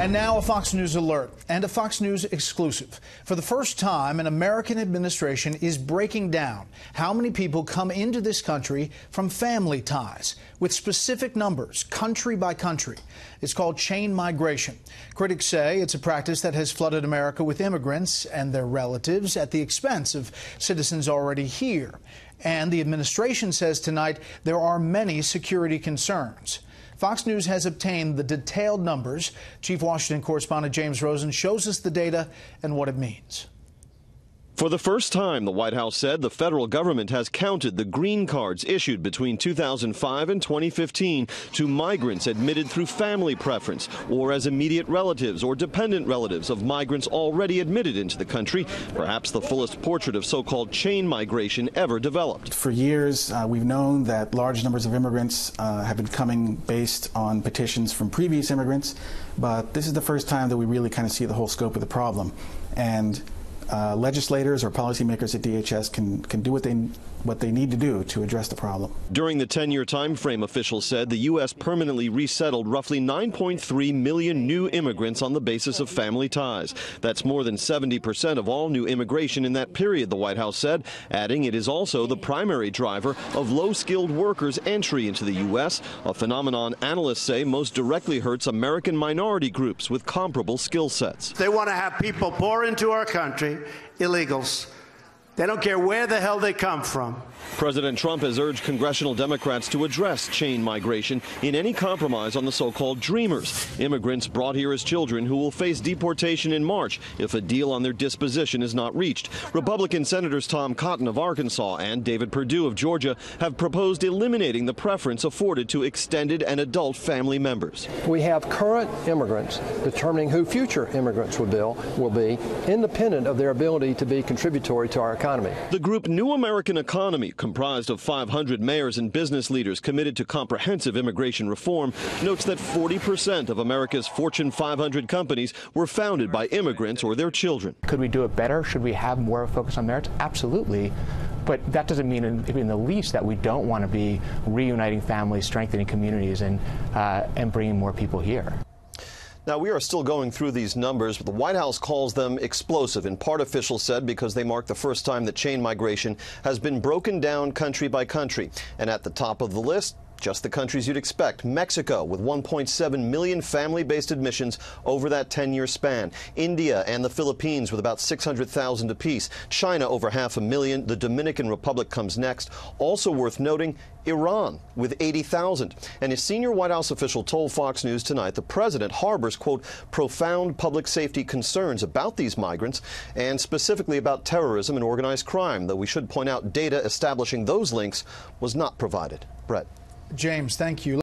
And now a Fox News alert and a Fox News exclusive. For the first time, an American administration is breaking down how many people come into this country from family ties with specific numbers, country by country. It's called chain migration. Critics say it's a practice that has flooded America with immigrants and their relatives at the expense of citizens already here. And the administration says tonight there are many security concerns. Fox News has obtained the detailed numbers. Chief Washington correspondent James Rosen shows us the data and what it means. For the first time, the White House said the federal government has counted the green cards issued between 2005 and 2015 to migrants admitted through family preference or as immediate relatives or dependent relatives of migrants already admitted into the country, perhaps the fullest portrait of so-called chain migration ever developed. For years, we've known that large numbers of immigrants have been coming based on petitions from previous immigrants, but this is the first time that we really kind of see the whole scope of the problem. And legislators or policymakers at DHS can do what they need to do to address the problem. During the 10-year time frame, officials said the U.S. permanently resettled roughly 9.3 million new immigrants on the basis of family ties. That's more than 70% of all new immigration in that period, the White House said, adding it is also the primary driver of low-skilled workers' entry into the U.S., a phenomenon analysts say most directly hurts American minority groups with comparable skill sets. They want to have people pour into our country, illegals. They don't care where the hell they come from. President Trump has urged congressional Democrats to address chain migration in any compromise on the so-called dreamers, immigrants brought here as children who will face deportation in March if a deal on their disposition is not reached. Republican Senators Tom Cotton of Arkansas and David Perdue of Georgia have proposed eliminating the preference afforded to extended and adult family members. We have current immigrants determining who future immigrants will be, independent of their ability to be contributory to our economy. The group New American Economy, comprised of 500 mayors and business leaders committed to comprehensive immigration reform, notes that 40% of America's Fortune 500 companies were founded by immigrants or their children. Could we do it better? Should we have more focus on merits? Absolutely. But that doesn't mean in the least that we don't want to be reuniting families, strengthening communities, and bringing more people here. Now, we are still going through these numbers, but the White House calls them explosive, in part, officials said, because they mark the first time that chain migration has been broken down country by country. And at the top of the list, just the countries you'd expect. Mexico, with 1.7 million family-based admissions over that 10-year span. India and the Philippines, with about 600,000 apiece. China, over 500,000. The Dominican Republic comes next. Also worth noting, Iran, with 80,000. And a senior White House official told Fox News tonight the president harbors, quote, profound public safety concerns about these migrants and specifically about terrorism and organized crime, though we should point out data establishing those links was not provided. Brett. James, thank you.